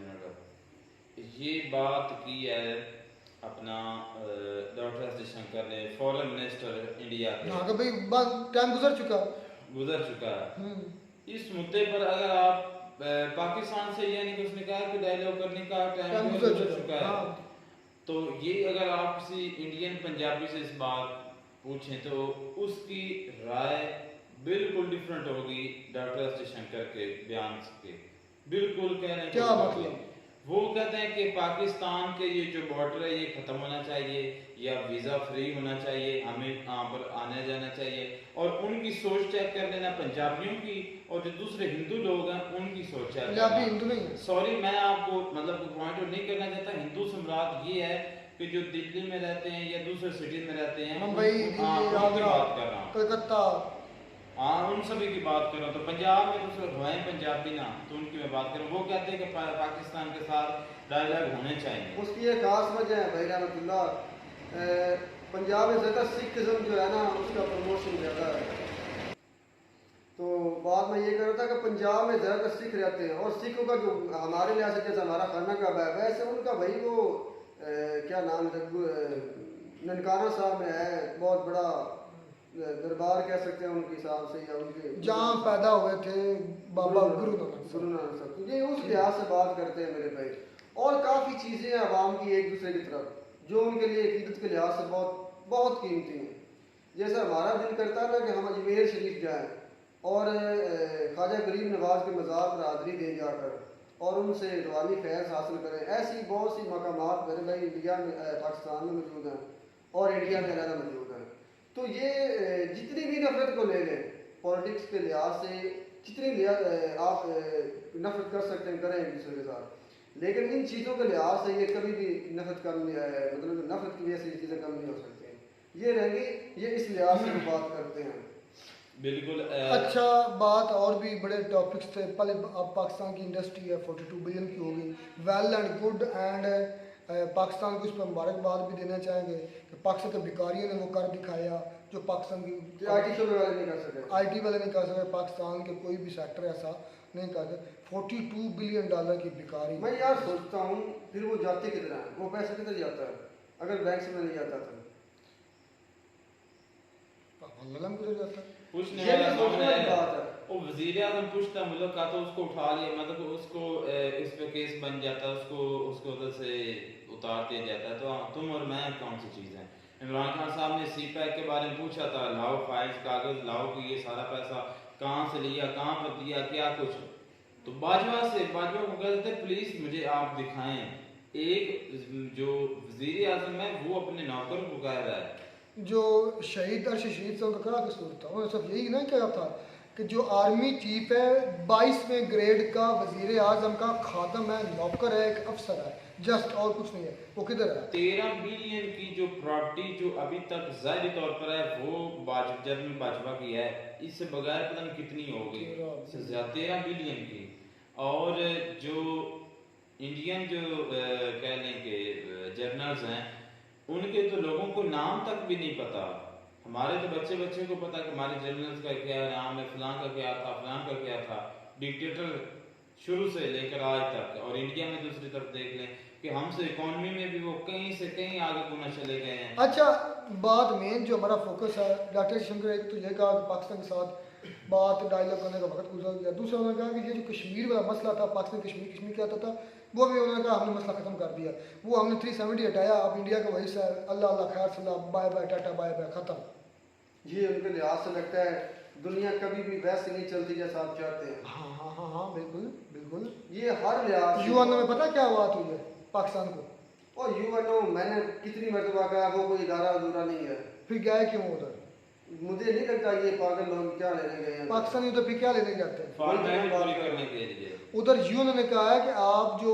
ये बात की है अपना डॉक्टर एस जयशंकर ने, फॉरेन मिनिस्टर इंडिया के।
हाँ तो भाई टाइम गुजर चुका
है। इस मुद्दे पर अगर आप पाकिस्तान से यानी कि उसने कहा कि डायलॉग करने का टाइम गुजर चुका है, तो ये अगर आप किसी इंडियन पंजाबी से इस बात पूछें तो उसकी राय बिल्कुल डिफरेंट होगी डॉक्टर एस जयशंकर के बयान के। बिल्कुल कहने
क्या मतलब?
वो कहते हैं कि पाकिस्तान के ये जो बॉर्डर है ये खत्म होना चाहिए या वीजा फ्री होना चाहिए, हमें यहाँ पर आने जाना चाहिए। और उनकी सोच चेक कर लेना पंजाबियों की और जो दूसरे हिंदू लोग हैं उनकी सोच चेक करना।
हिंदू नहीं,
सॉरी मैं आपको मतलब पॉइंट आउट नहीं करना चाहता। हिंदू सम्राट ये है कि जो दिल्ली में रहते हैं या दूसरे सिटी में रहते हैं,
मुंबई,
बात कर रहा हूँ,
कलकत्ता,
हाँ उन सभी की बात करो। तो पंजाब में तो हैं पंजाबी ना, तो उनकी मैं बात करूँ। वो कहते हैं कि पाकिस्तान के साथ डायलॉग होने चाहिए।
उसकी एक खास वजह है भाई रहमतुल्लाह, पंजाब में ज़्यादा सिखिज्म जो है ना उसका प्रमोशन ज़्यादा है। तो बात मैं ये कर रहा था कि पंजाब में ज़्यादातर सिख रहते हैं और सिखों का जो हमारे लिहाज से जैसे हमारा खाना का है वैसे उनका भाई वो क्या नाम है, ननकाना साहब में है, बहुत बड़ा दरबार कह सकते हैं उनके हिसाब से, या उनके
जहाँ पैदा हुए थे बाबा गुरु नानक
साहब। तो ये उस लिहाज से बात करते हैं मेरे भाई। और काफ़ी चीज़ें हैं अवाम की एक दूसरे की तरफ जो उनके लिए अकीदत के लिहाज से बहुत बहुत कीमती हैं। जैसे हमारा दिल करता है ना कि हम अजमेर शरीफ जाएँ और ख्वाजा गरीब नवाज के मज़ार पर हाज़री दें जाकर और उनसे रूहानी फैज़ हासिल करें। ऐसी बहुत सी मकामात मेरे भाई इंडिया में, पाकिस्तान में मौजूद हैं और इंडिया में ज़्यादा मौजूद हैं। तो ये जितनी भी नफरत को ले लें पॉलिटिक्स के लिहाज से, जितनी आप नफरत कर सकते हैं करें एक दूसरे के साथ, लेकिन इन चीज़ों के लिहाज से ये कभी भी नफरत कम मतलब नफरत की वजह से ये चीज़ें कम नहीं हो सकती। ये रहेंगी, ये इस लिहाज से बात करते हैं।
बिल्कुल
अच्छा बात और भी बड़े टॉपिक्स थे। पहले अब पाकिस्तान की इंडस्ट्री है 42 बिलियन की होगी, well and good, and Pakistan को इस पर मुबारकबाद भी देना चाहेंगे कि पाकिस्तान के भिखारियों ने वो कर दिखाया जो पाकिस्तान की
IT वाले नहीं कर सके,
IT वाले नहीं कर सके। पाकिस्तान के कोई भी सेक्टर ऐसा नहीं कर सके। 42 बिलियन डॉलर की भिखारी।
मैं यार सोचता हूँ फिर वो जाते किधर हैं, वो पैसा किधर जाता है अगर बैंक से नहीं जाता था?
किधर जाता है?
पूछने वाला कौन है? वो वज़ीर आज़म पूछता मुल्क का तो उसको उठा लिया, मतलब उसको इस पे केस बन जाता है, उसको उधर से उतार दिया जाता है। तो तुम और मैं कौन सी चीज़ है? इमरान खान साहब ने CPAC के बारे में पूछा था, लाओ फाइल्स कागज लाओ कि ये सारा पैसा कहाँ से लिया, कहाँ पर दिया, क्या कुछ। तो बाजवा को कहते थे प्लीज मुझे आप दिखाएं। एक जो वज़ीर आज़म है वो अपने नौकर को कह रहा है,
जो शहीद से उनका क्या कसूर था? उन्होंने सब यही नहीं कहा था कि जो आर्मी चीफ है 22वें ग्रेड का वजीर आजम का खादम है, नौकर है, एक अफसर है, जस्ट, और कुछ नहीं है। वो किधर है?
13 बिलियन की जो प्रॉपर्टी जो अभी तक ज़ाहिरी तौर पर है वो जनरल बाजवा की है, इससे बगैर पता नहीं कितनी होगी, 13 बिलियन की। और जो इंडियन जो कह लें कि जर्नल्स हैं उनके तो लोगों को नाम तक भी नहीं पता। हमारे तो बच्चे को पता कि हमारे जर्नल्स का क्या नाम है, फलां का क्या था, फलां का क्या था। डिक्टेटर शुरू से लेकर आज तक। और इंडिया में दूसरी तरफ देख लें कि हमसे इकोनॉमी में भी वो कहीं से कहीं आगे गुना चले गए हैं।
अच्छा बात मेन जो हमारा फोकस है, डॉक्टर शंकर एक तो ये कहा कि पाकिस्तान के साथ बात डायलॉग करने का वक्त गुजर गया। दूसरा उन्होंने कहा कि ये जो कश्मीर वाला मसला था, पाकिस्तान कश्मीर क्या था वो भी उन्होंने कहा हमने मसला ख़त्म कर दिया। वो हमने 370 हटाया, अब इंडिया का वही सा अल्लाह अल्लाह खैर सलाह, bye bye tata bye bye, ख़त्म।
ये उनके लिहाज से लगता है दुनिया कभी भी वैसे नहीं चलती जैसा आप चाहते हैं।
हाँ हाँ हाँ हाँ बिल्कुल बिल्कुल।
ये हर लिहाज
यूएनओ में पता क्या बात हुई है पाकिस्तान को?
और यूएनओ मैंने कितनी मरतबा कहा वो कोई इदारा अधूरा नहीं है।
फिर गए क्यों उधर?
मुझे नहीं लगता ये पागल लोग क्या लेने गए हैं।
पाकिस्तानी उधर फिर क्या लेने जाते हैं?
फॉर्मेलिटी पूरी करने के लिए।
उधर यूएनओ ने कहा है कि आप जो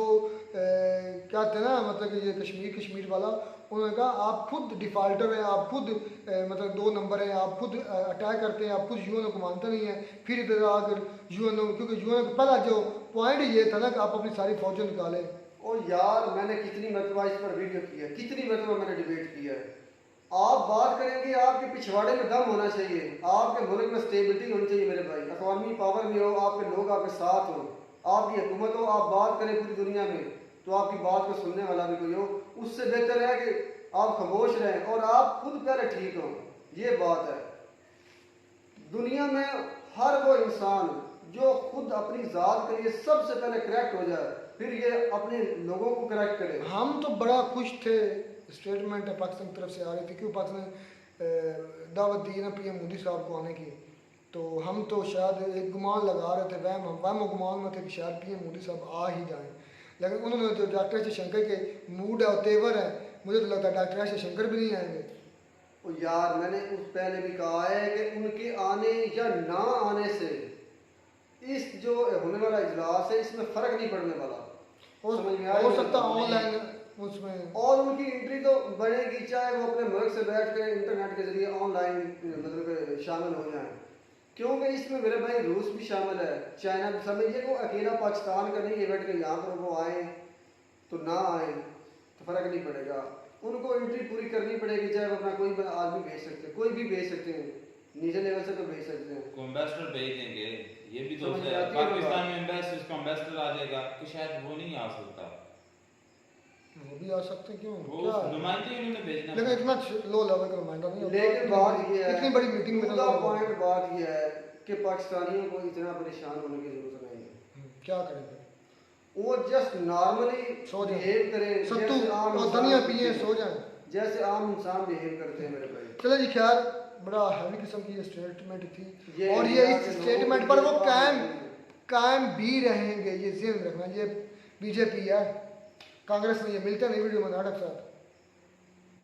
कहते हैं ना, मतलब कि ये कश्मीर वाला, उन्होंने कहा आप खुद डिफ़ाल्टर हैं, आप खुद मतलब 2 नंबर हैं, आप खुद अटैक करते हैं, आप खुद यूएन को मानते नहीं हैं, फिर इधर आकर यूएन, क्योंकि यूएन का पहला जो पॉइंट ये था ना कि आप अपनी सारी फौजें निकालें।
और यार मैंने कितनी मरतबा इस पर वीडियो किया है, कितनी मरतबा मैंने डिबेट किया है। आप बात करेंगे, आपके पिछवाड़े में दम होना चाहिए, आपके मुल्क में स्टेबिलिटी होनी चाहिए मेरे भाई, इकॉनमी पावर में हो, आपके लोग आपके साथ हो, आपकी हुकूमत हो, आप बात करें पूरी दुनिया में तो आपकी बात को सुनने वाला भी कोई हो। उससे बेहतर है कि आप खामोश रहें और आप खुद पहले ठीक हो। ये बात है, दुनिया में हर वो इंसान जो खुद अपनी ज़ात के लिए सबसे पहले करेक्ट हो जाए, फिर ये अपने लोगों को करेक्ट करे।
हम तो बड़ा खुश थे, स्टेटमेंट पाकिस्तान की तरफ से आ रही थी, क्यों पाकिस्तान ने दावत दी ना पीएम मोदी साहब को आने की, तो हम तो शायद एक गुमान लगा रहे थे, वहम गुमान में थे कि शायद पीएम मोदी साहब आ ही जाएं, लेकिन उन्होंने जो डॉक्टर एस जयशंकर के मूड है और तेवर है, मुझे तो लगता है डॉक्टर एस जयशंकर भी नहीं आएंगे।
और यार मैंने उस पहले भी कहा है कि उनके आने या ना आने से इस जो होने वाला इजलास है इसमें फ़र्क नहीं पड़ने वाला।
हो सकता ऑनलाइन उसमें,
और उनकी एंट्री तो बढ़ेगी, चाहे वो अपने मुल्क से बैठ कर इंटरनेट के जरिए ऑनलाइन मतलब शामिल हो जाएं, क्योंकि इसमें मेरे भाई रूस भी शामिल है, चाइना भी शामिल है। वो अकेला पाकिस्तान का नहीं इवेंट के यहाँ पर वो आए तो ना आए तो फ़र्क नहीं पड़ेगा, उनको एंट्री पूरी करनी पड़ेगी, चाहे वो अपना कोई आदमी भेज सकते हैं, कोई भी भेज सकते हैं, नीचे लेवल से तो भेज सकते हैं,
एम्बेसडर भेज देंगे। ये भी तो पाकिस्तान में एम्बेसडर आ जाएगा कि शायद वो नहीं आ सकता,
वो भी आ सकते, क्यों
क्या नुमाइंदे उन्होंने भेजना,
लेकिन इतना लो लेवल का नुमाइंदा नहीं होता।
लेकिन बात ये है,
इतनी बड़ी मीटिंग में
पॉइंट बात ये है कि पाकिस्तानियों को इतना परेशान होने की जरूरत नहीं है।
क्या करेंगे,
वो जस्ट नॉर्मली बिहेव करें,
सत्तू और धनिया पिए सो जाएं,
जैसे आम इंसान बिहेव करते हैं मेरे भाई।
चलो जी, खैर बड़ा हैवी किस्म की ये स्टेटमेंट थी, और ये इस स्टेटमेंट पर वो कायम भी रहेंगे, ये ज़हन रखना। ये बीजेपी है, कांग्रेस में ये मिलते नहीं वीडियो में नाटक साथ।